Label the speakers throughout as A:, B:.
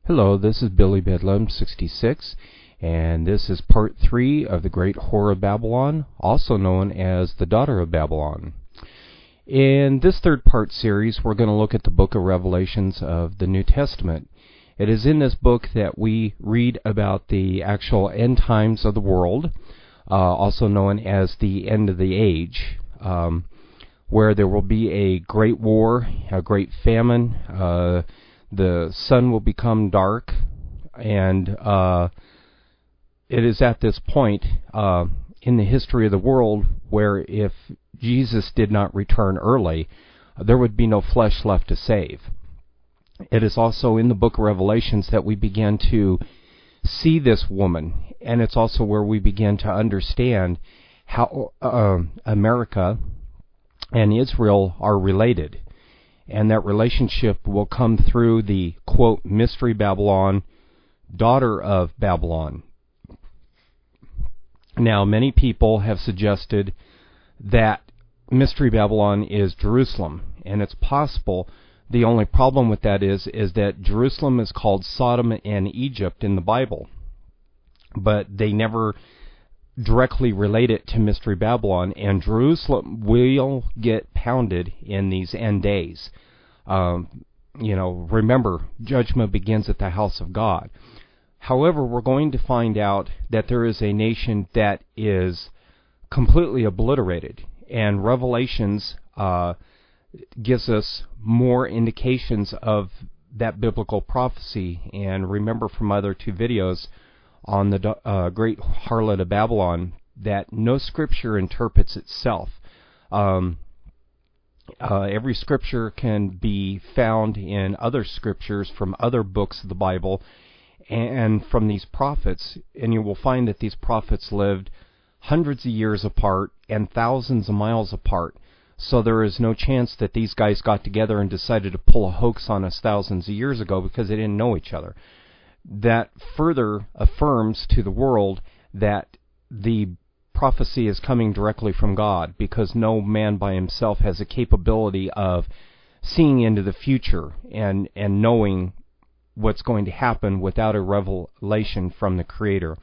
A: Hello, this is Billy Bedlam 66, and this is part 3 of the Great Harlot of Babylon, also known as the Daughter of Babylon. In this third part series, we're going to look at the book of Revelations of the New Testament. It is in this book that we read about the actual end times of the world, also known as the end of the age, where there will be a great war, a great famine, the sun will become dark, and it is at this point in the history of the world where if Jesus did not return early, there would be no flesh left to save. It is also in the book of Revelations that we begin to see this woman, and it's also where we begin to understand how America and Israel are related. And that relationship will come through the, quote, Mystery Babylon, Daughter of Babylon. Now, many people have suggested that Mystery Babylon is Jerusalem, and it's possible. The only problem with that is that Jerusalem is called Sodom and Egypt in the Bible, but they never directly relate it to Mystery Babylon, and Jerusalem will get pounded in these end days. Remember, judgment begins at the house of God. However, we're going to find out that there is a nation that is completely obliterated, and Revelations gives us more indications of that biblical prophecy. And remember from other two videos on the Great Harlot of Babylon that no scripture interprets itself. Every scripture can be found in other scriptures from other books of the Bible and from these prophets, and you will find that these prophets lived hundreds of years apart and thousands of miles apart. So there is no chance that these guys got together and decided to pull a hoax on us thousands of years ago because they didn't know each other. That further affirms to the world that the prophecy is coming directly from God, because no man by himself has a capability of seeing into the future and knowing what's going to happen without a revelation from the Creator.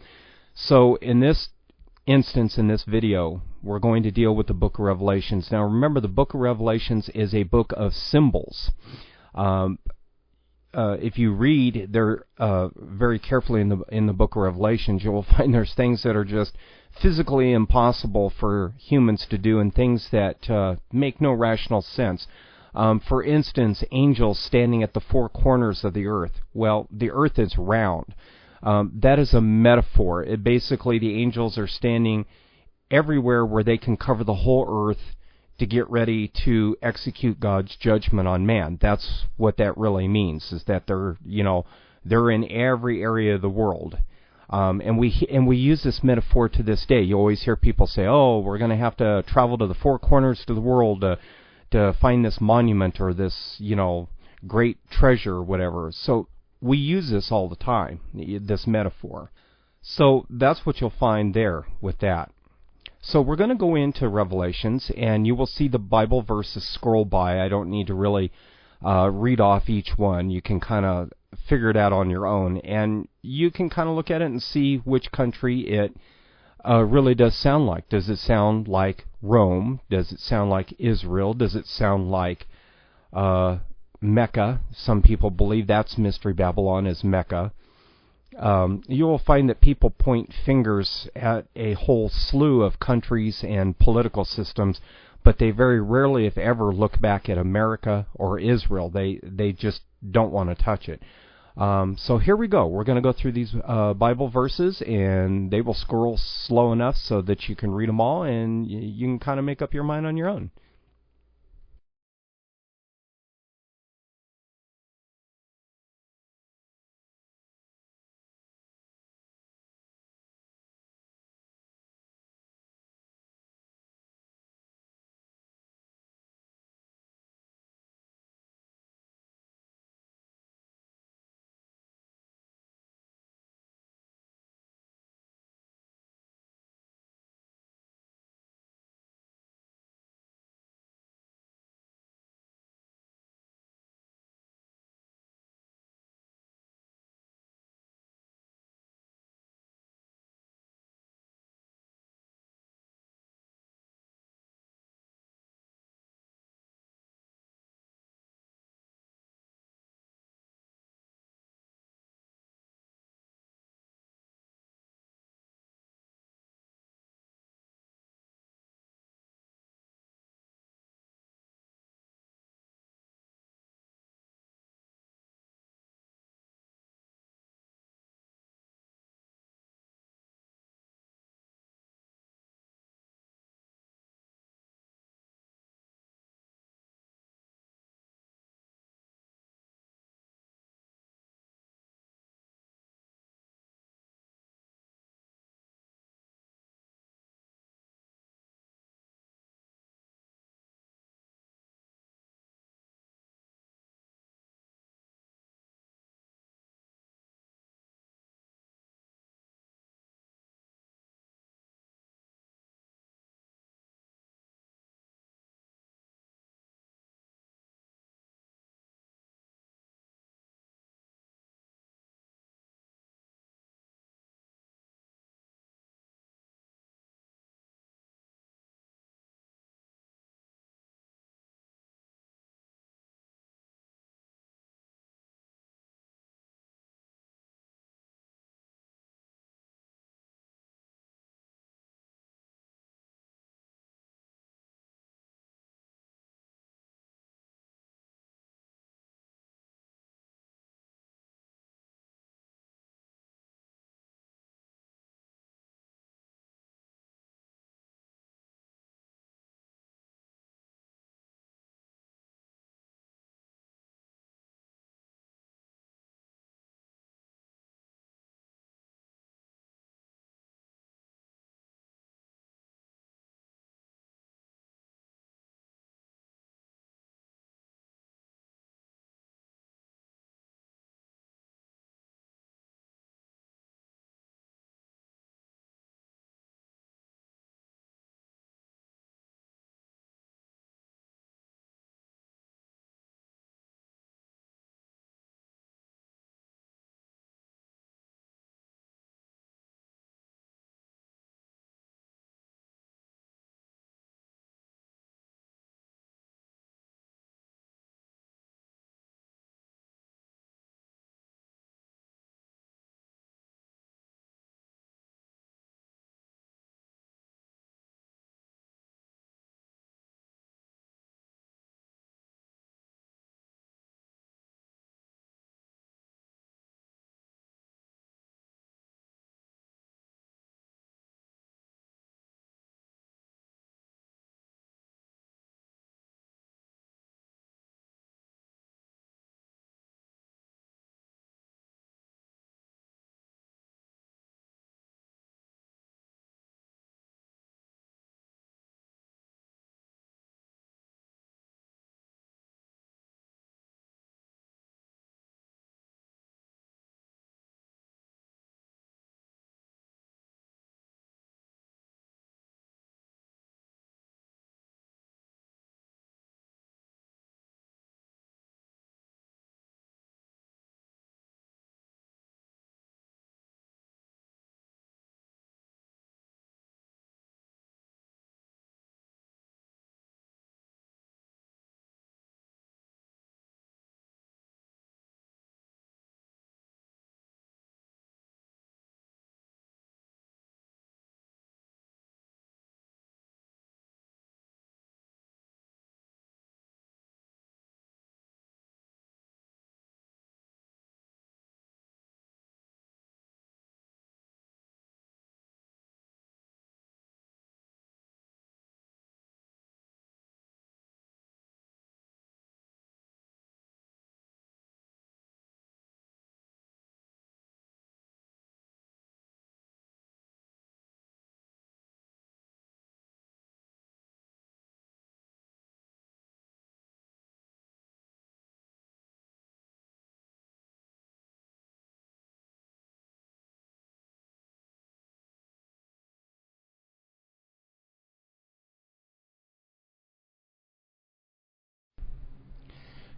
A: So in this instance, in this video, we're going to deal with the book of Revelations. Now remember, the book of Revelations is a book of symbols. If you read there very carefully in the book of Revelations, you will find there's things that are just physically impossible for humans to do, and things that make no rational sense. For instance, angels standing at the four corners of the earth. Well, the earth is round. That is a metaphor. Basically, the angels are standing everywhere where they can cover the whole earth to get ready to execute God's judgment on man. That's what that really means, is that they're in every area of the world. And we use this metaphor to this day. You always hear people say, "Oh, we're going to have to travel to the four corners of the world to find this monument or this, great treasure or whatever." So we use this all the time, this metaphor. So that's what you'll find there with that. So we're going to go into Revelations, and you will see the Bible verses scroll by. I don't need to really read off each one. You can kind of figure it out on your own, and you can kind of look at it and see which country it really does sound like. Does it sound like Rome? Does it sound like Israel? Does it sound like Mecca? Some people believe that's Mystery Babylon, is Mecca. You will find that people point fingers at a whole slew of countries and political systems, but they very rarely, if ever, look back at America or Israel. They just don't want to touch it. So here we go. We're going to go through these Bible verses, and they will scroll slow enough so that you can read them all, and you can kind of make up your mind on your own.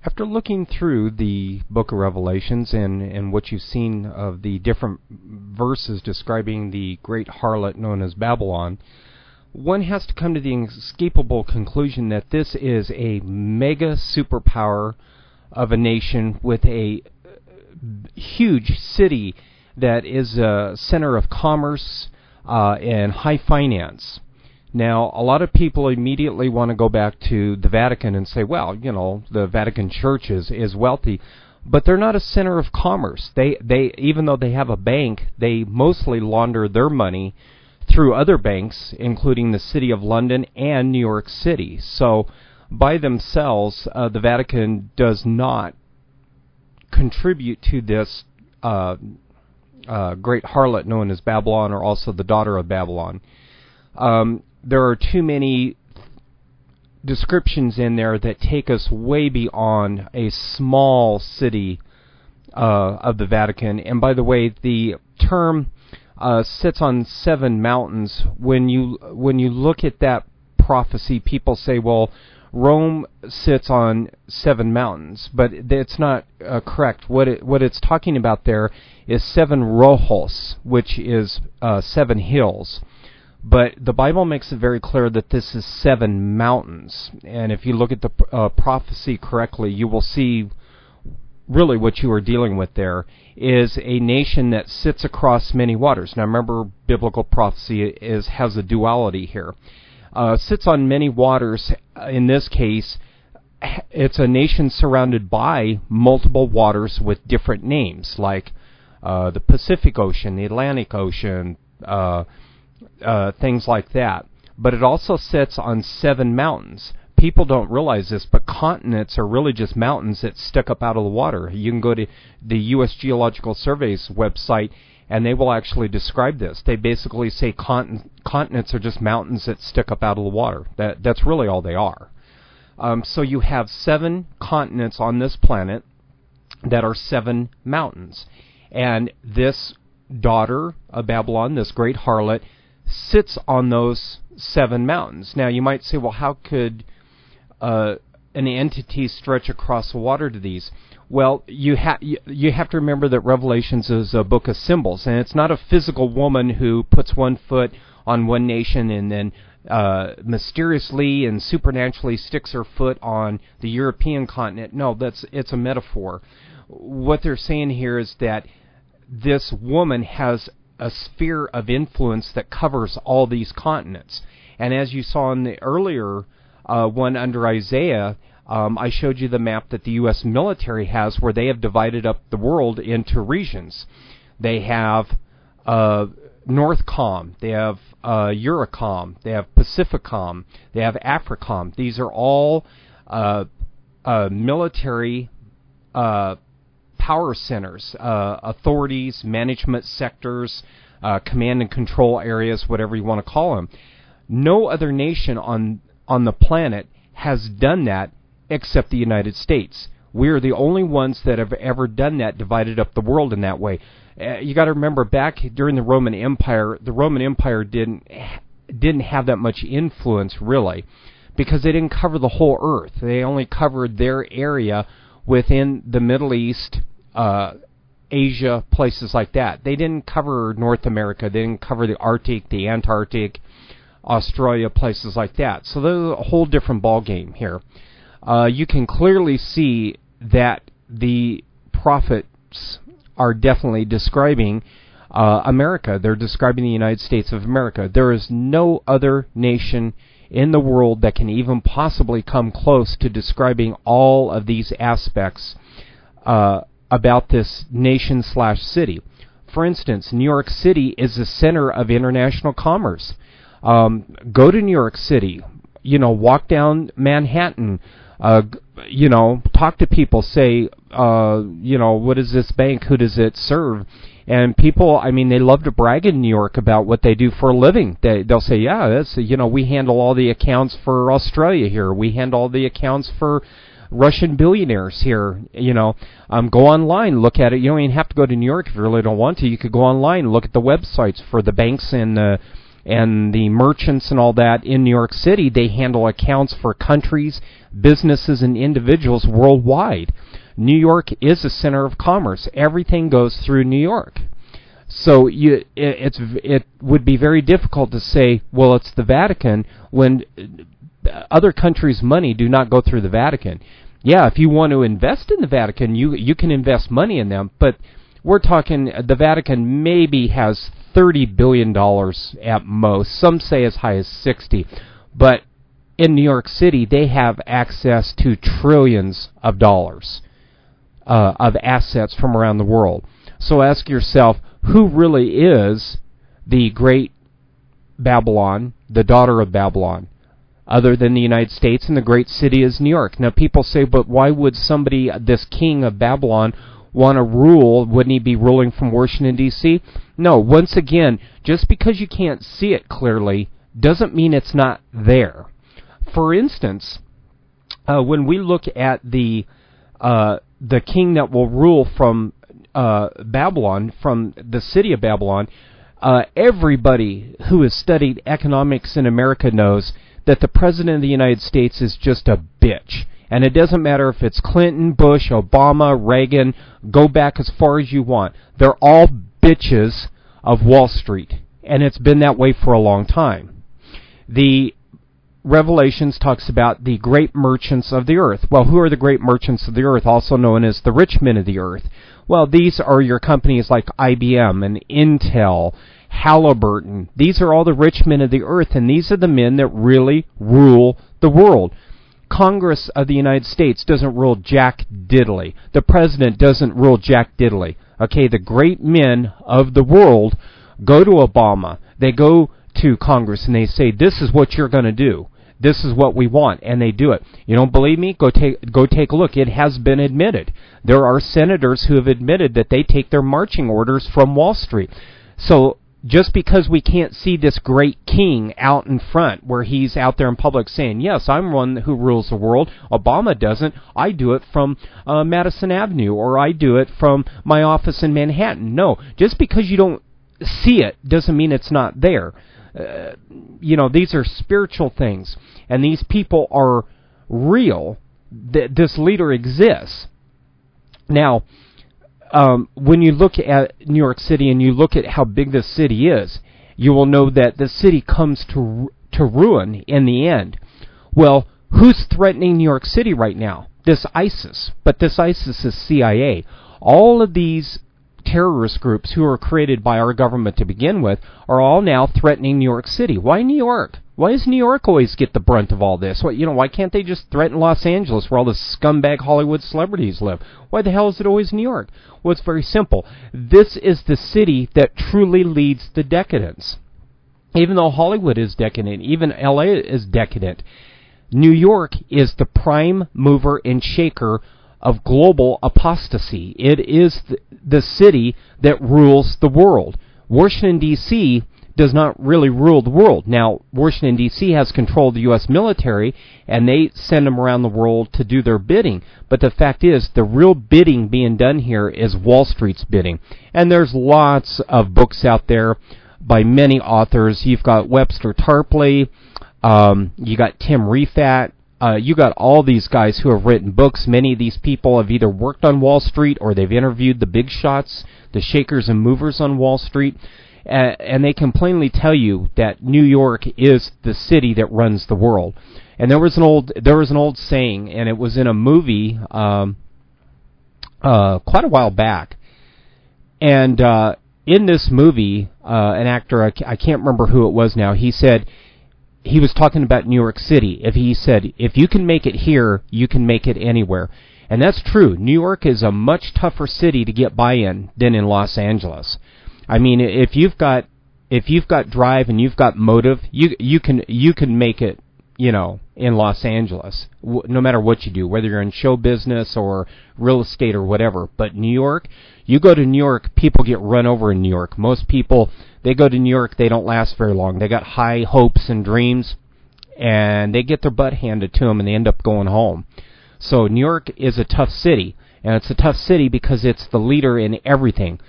A: After looking through the book of Revelations and what you've seen of the different verses describing the great harlot known as Babylon, one has to come to the inescapable conclusion that this is a mega superpower of a nation with a huge city that is a center of commerce and high finance. Now, a lot of people immediately want to go back to the Vatican and say, well, the Vatican Church is wealthy, but they're not a center of commerce. They even though they have a bank, they mostly launder their money through other banks, including the City of London and New York City. So, by themselves, the Vatican does not contribute to this great harlot known as Babylon, or also the daughter of Babylon. There are too many descriptions in there that take us way beyond a small city of the Vatican. And by the way, the term sits on 7 mountains. When you look at that prophecy, people say, well, Rome sits on 7 mountains, but it's not correct. What it's talking about there is 7 rojos, which is 7 hills. But the Bible makes it very clear that this is 7 mountains. And if you look at the prophecy correctly, you will see really what you are dealing with there is a nation that sits across many waters. Now remember, biblical prophecy has a duality here. Sits on many waters. In this case, it's a nation surrounded by multiple waters with different names, like the Pacific Ocean, the Atlantic Ocean, things like that. But it also sits on 7 mountains. People don't realize this, but continents are really just mountains that stick up out of the water. You can go to the U.S. Geological Survey's website, and they will actually describe this. They basically say continents are just mountains that stick up out of the water. That's really all they are. So you have 7 continents on this planet that are 7 mountains. And this daughter of Babylon, this great harlot, sits on those 7 mountains. Now you might say, well, how could an entity stretch across the water to these? Well, you have to remember that Revelations is a book of symbols, and it's not a physical woman who puts one foot on one nation and then mysteriously and supernaturally sticks her foot on the European continent. No, it's a metaphor. What they're saying here is that this woman has a sphere of influence that covers all these continents. And as you saw in the earlier one under Isaiah, I showed you the map that the U.S. military has where they have divided up the world into regions. They have Northcom, they have Eurocom, they have Pacificom, they have Africom. These are all military power centers, authorities, management sectors, command and control areas, whatever you want to call them. No other nation on the planet has done that except the United States. We're the only ones that have ever done that, divided up the world in that way. You got to remember, back during the Roman Empire didn't have that much influence really, because they didn't cover the whole earth. They only covered their area within the Middle East, Asia, places like that. They didn't cover North America. They didn't cover the Arctic, the Antarctic, Australia, places like that. So there's a whole different ball game here. You can clearly see that the prophets are definitely describing America. They're describing the United States of America. There is no other nation in the world that can even possibly come close to describing all of these aspects about this nation/city. For instance, New York City is the center of international commerce. Go to New York City, walk down Manhattan, talk to people, say, what is this bank? Who does it serve? And people, they love to brag in New York about what they do for a living. They'll say, yeah, that's, we handle all the accounts for Australia here. We handle all the accounts for Russian billionaires here. Go online, look at it. You don't even have to go to New York if you really don't want to. You could go online and look at the websites for the banks in and the merchants and all that in New York City, they handle accounts for countries, businesses, and individuals worldwide. New York is a center of commerce. Everything goes through New York. So it would be very difficult to say, well, it's the Vatican, when other countries' money do not go through the Vatican. Yeah, if you want to invest in the Vatican, you can invest money in them, but we're talking the Vatican maybe has $30 billion at most. Some say as high as 60. But in New York City, they have access to trillions of dollars of assets from around the world. So ask yourself, who really is the great Babylon, the daughter of Babylon, other than the United States, and the great city is New York? Now people say, but why would somebody, this king of Babylon, want to rule? Wouldn't he be ruling from Washington, D.C.? No, once again, just because you can't see it clearly doesn't mean it's not there. For instance, when we look at the king that will rule from Babylon, from the city of Babylon, everybody who has studied economics in America knows that the President of the United States is just a bitch. And it doesn't matter if it's Clinton, Bush, Obama, Reagan, go back as far as you want. They're all bitches of Wall Street. And it's been that way for a long time. The Revelations talks about the great merchants of the earth. Well, who are the great merchants of the earth, also known as the rich men of the earth? Well, these are your companies like IBM and Intel, Halliburton. These are all the rich men of the earth, and these are the men that really rule the world. Congress of the United States doesn't rule jack diddly. The president doesn't rule jack diddly. Okay, the great men of the world go to Obama. They go to Congress and they say, this is what you're going to do. This is what we want, and they do it. You don't believe me? Go take a look. It has been admitted. There are senators who have admitted that they take their marching orders from Wall Street. So just because we can't see this great king out in front where he's out there in public saying, yes, I'm one who rules the world, Obama doesn't, I do it from Madison Avenue, or I do it from my office in Manhattan. No, just because you don't see it doesn't mean it's not there. These are spiritual things, and these people are real. This leader exists. Now, when you look at New York City and you look at how big this city is, you will know that the city comes to ruin in the end. Well, who's threatening New York City right now? This ISIS. But this ISIS is CIA. All of these terrorist groups who are created by our government to begin with are all now threatening New York City. Why New York? Why does New York always get the brunt of all this? Why can't they just threaten Los Angeles, where all the scumbag Hollywood celebrities live? Why the hell is it always New York? Well, it's very simple. This is the city that truly leads the decadence. Even though Hollywood is decadent, even LA is decadent, New York is the prime mover and shaker of global apostasy. It is the city that rules the world. Washington, D.C. does not really rule the world. Now, Washington, D.C. has control of the U.S. military, and they send them around the world to do their bidding. But the fact is, the real bidding being done here is Wall Street's bidding. And there's lots of books out there by many authors. You've got Webster Tarpley, you got Tim Refat, you got all these guys who have written books. Many of these people have either worked on Wall Street or they've interviewed the big shots, the shakers and movers on Wall Street. And they can plainly tell you that New York is the city that runs the world. And there was an old saying, and it was in a movie quite a while back. And in this movie, an actor, I can't remember who it was now, he said, he was talking about New York City. He said, if you can make it here, you can make it anywhere. And that's true. New York is a much tougher city to get by in than in Los Angeles. I mean, if you've got drive and you've got motive, you can make it, in Los Angeles, no matter what you do, whether you're in show business or real estate or whatever. But New York, you go to New York, people get run over in New York. Most people, they go to New York, they don't last very long. They got high hopes and dreams, and they get their butt handed to them, and they end up going home. So New York is a tough city, and it's a tough city because it's the leader in everything.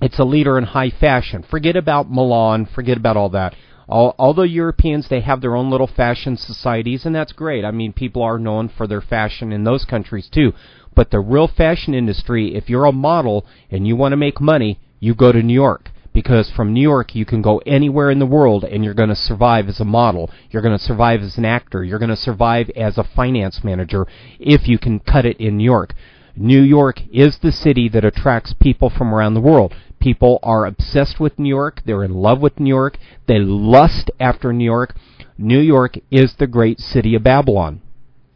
A: It's a leader in high fashion. Forget about Milan, forget about all that. All the Europeans, they have their own little fashion societies, and that's great. I mean, people are known for their fashion in those countries too. But the real fashion industry, if you're a model and you want to make money, you go to New York. Because from New York, you can go anywhere in the world and you're going to survive as a model. You're going to survive as an actor. You're going to survive as a finance manager if you can cut it in New York. New York is the city that attracts people from around the world. People are obsessed with New York. They're in love with New York. They lust after New York. New York is the great city of Babylon.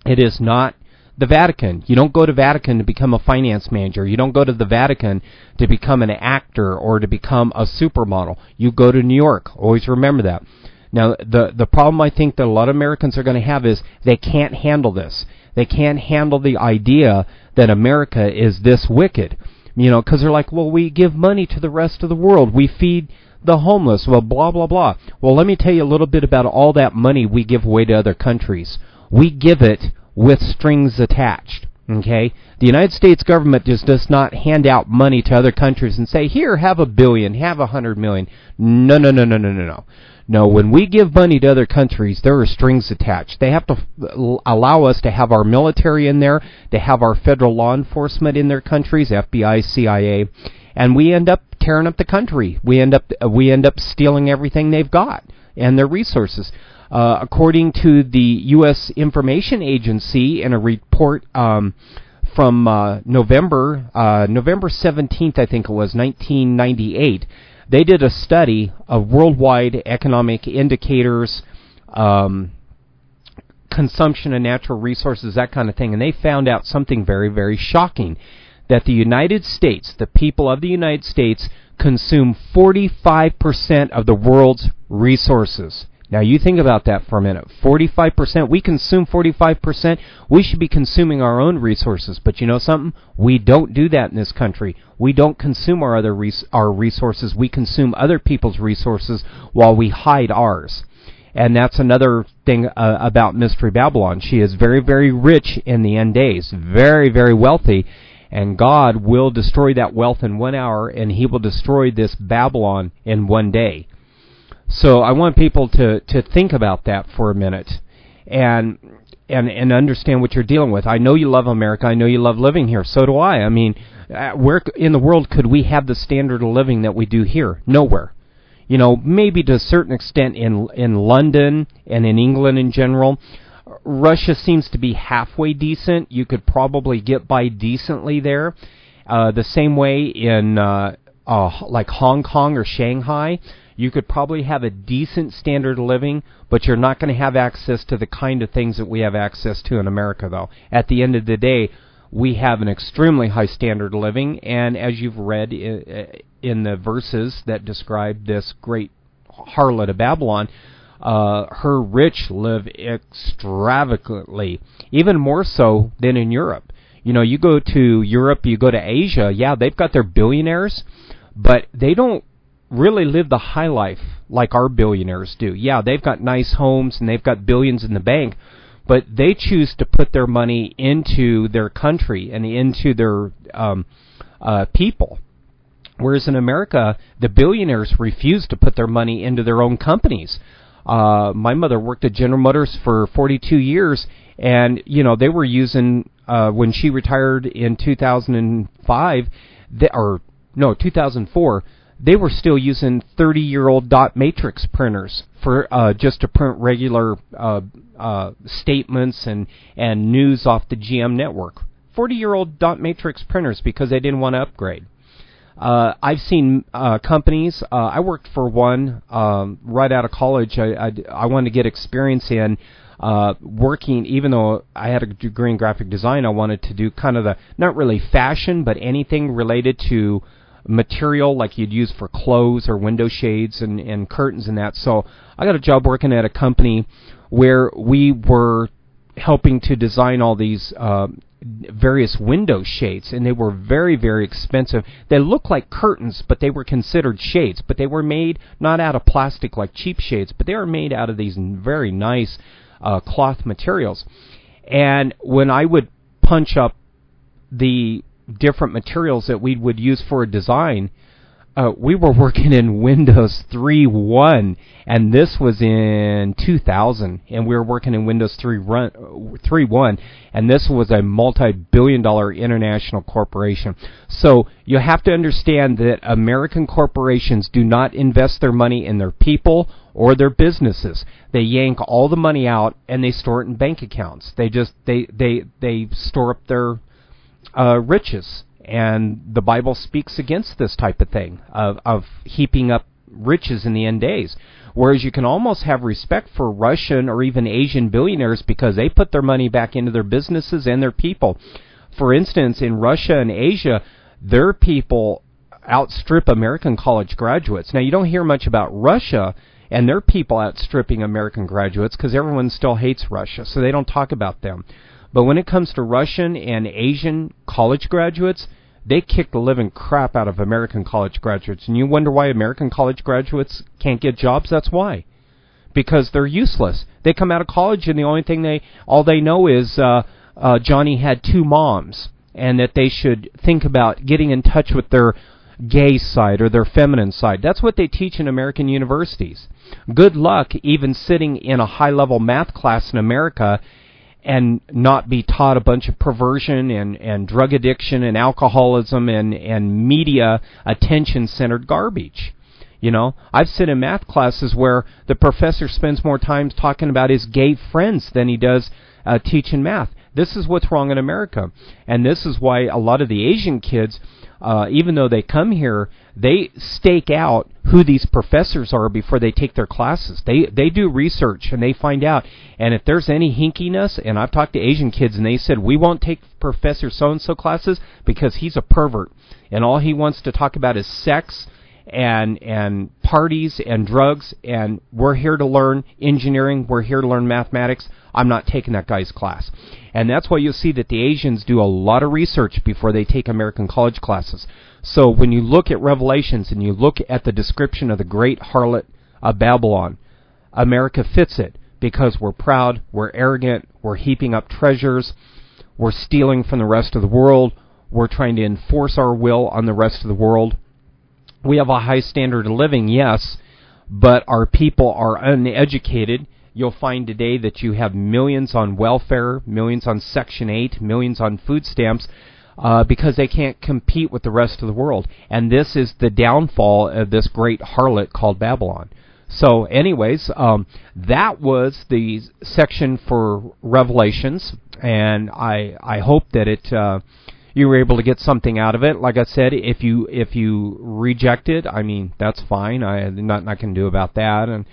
A: It is not the Vatican. You don't go to Vatican to become a finance manager. You don't go to the Vatican to become an actor or to become a supermodel. You go to New York. Always remember that. Now, the problem I think that a lot of Americans are going to have is they can't handle this. They can't handle the idea that America is this wicked. You know, because they're like, well, we give money to the rest of the world. We feed the homeless. Well, blah, blah, blah. Well, let me tell you a little bit about all that money we give away to other countries. We give it with strings attached, okay? The United States government just does not hand out money to other countries and say, here, have $1 billion, have $100 million. No. No, when we give money to other countries, there are strings attached. They have to allow us to have our military in there, to have our federal law enforcement in their countries, FBI, CIA, and we end up tearing up the country. We end up stealing everything they've got and their resources. According to the U.S. Information Agency in a report from November 17th, I think it was, 1998, they did a study of worldwide economic indicators, consumption of natural resources, that kind of thing, and they found out something very, very shocking, that the United States, the people of the United States, consume 45% of the world's resources. Now, you think about that for a minute. 45%. We consume 45%. We should be consuming our own resources. But you know something? We don't do that in this country. We don't consume our resources. We consume other people's resources while we hide ours. And that's another thing about Mystery Babylon. She is very, very rich in the end days. Very, very wealthy. And God will destroy that wealth in 1 hour, and He will destroy this Babylon in 1 day. So I want people to think about that for a minute and understand what you're dealing with. I know you love America. I know you love living here. So do I. I mean, where in the world could we have the standard of living that we do here? Nowhere. You know, maybe to a certain extent in London and in England in general. Russia seems to be halfway decent. You could probably get by decently there. The same way in like Hong Kong or Shanghai. You could probably have a decent standard of living, but you're not going to have access to the kind of things that we have access to in America, though. At the end of the day, we have an extremely high standard of living, and as you've read in the verses that describe this great harlot of Babylon, her rich live extravagantly, even more so than in Europe. You know, you go to Europe, you go to Asia, yeah, they've got their billionaires, but they don't really live the high life like our billionaires do. Yeah, they've got nice homes and they've got billions in the bank, but they choose to put their money into their country and into their people. Whereas in America, the billionaires refuse to put their money into their own companies. My mother worked at General Motors for 42 years, and you know they were using when she retired in 2004. They were still using 30-year-old dot matrix printers for just to print regular statements and news off the GM network. 40-year-old dot matrix printers because they didn't want to upgrade. I've seen companies. I worked for one right out of college. I wanted to get experience in working, even though I had a degree in graphic design. I wanted to do kind of the, not really fashion, but anything related to material like you'd use for clothes or window shades and curtains and that. So I got a job working at a company where we were helping to design all these various window shades, and they were very, very expensive. They looked like curtains, but they were considered shades, but they were made not out of plastic like cheap shades, but they were made out of these very nice cloth materials. And when I would punch up the different materials that we would use for a design, we were working in Windows 3.1, and this was in 2000, and we were working in Windows 3.1, and this was a multi-billion-dollar international corporation. So you have to understand that American corporations do not invest their money in their people or their businesses. They yank all the money out and they store it in bank accounts. They store up their riches. And the Bible speaks against this type of thing, of heaping up riches in the end days. Whereas you can almost have respect for Russian or even Asian billionaires because they put their money back into their businesses and their people. For instance, in Russia and Asia, their people outstrip American college graduates. Now, you don't hear much about Russia and their people outstripping American graduates because everyone still hates Russia, so they don't talk about them. But when it comes to Russian and Asian college graduates, they kick the living crap out of American college graduates. And you wonder why American college graduates can't get jobs? That's why. Because they're useless. They come out of college and the only thing all they know is Johnny had 2 moms, and that they should think about getting in touch with their gay side or their feminine side. That's what they teach in American universities. Good luck even sitting in a high-level math class in America and not be taught a bunch of perversion and drug addiction and alcoholism and media attention-centered garbage. You know, I've sat in math classes where the professor spends more time talking about his gay friends than he does teaching math. This is what's wrong in America. And this is why a lot of the Asian kids, even though they come here, they stake out who these professors are before they take their classes. They do research and they find out. And if there's any hinkiness, and I've talked to Asian kids and they said, we won't take Professor so-and-so classes because he's a pervert. And all he wants to talk about is sex and parties and drugs, and we're here to learn engineering, we're here to learn mathematics. I'm not taking that guy's class. And that's why you'll see that the Asians do a lot of research before they take American college classes. So when you look at Revelations and you look at the description of the Great Harlot of Babylon, America fits it because we're proud, we're arrogant, we're heaping up treasures, we're stealing from the rest of the world, we're trying to enforce our will on the rest of the world. We have a high standard of living, yes, but our people are uneducated. You'll find today that you have millions on welfare, millions on Section 8, millions on food stamps, because they can't compete with the rest of the world. And this is the downfall of this great harlot called Babylon. So anyways, that was the section for Revelations, and I hope that you were able to get something out of it. Like I said, if you reject it, I mean, that's fine. Nothing I can do about that. And,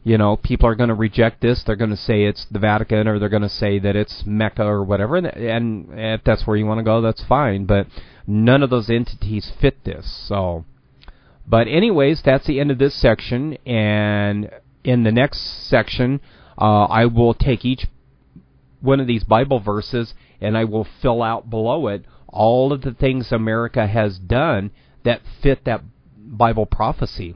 A: you know, people are going to reject this. They're going to say it's the Vatican, or they're going to say that it's Mecca or whatever. And if that's where you want to go, that's fine. But none of those entities fit this. So, but anyways, that's the end of this section. And in the next section, I will take each one of these Bible verses and I will fill out below it all of the things America has done that fit that Bible prophecy,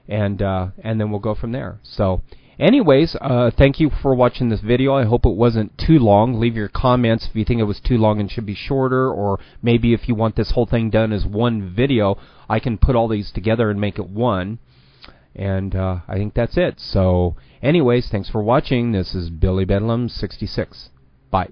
A: and then we'll go from there. So, anyways, thank you for watching this video. I hope it wasn't too long. Leave your comments if you think it was too long and should be shorter, or maybe if you want this whole thing done as one video, I can put all these together and make it one. And I think that's it. So, anyways, thanks for watching. This is Billy Bedlam 66. Bye.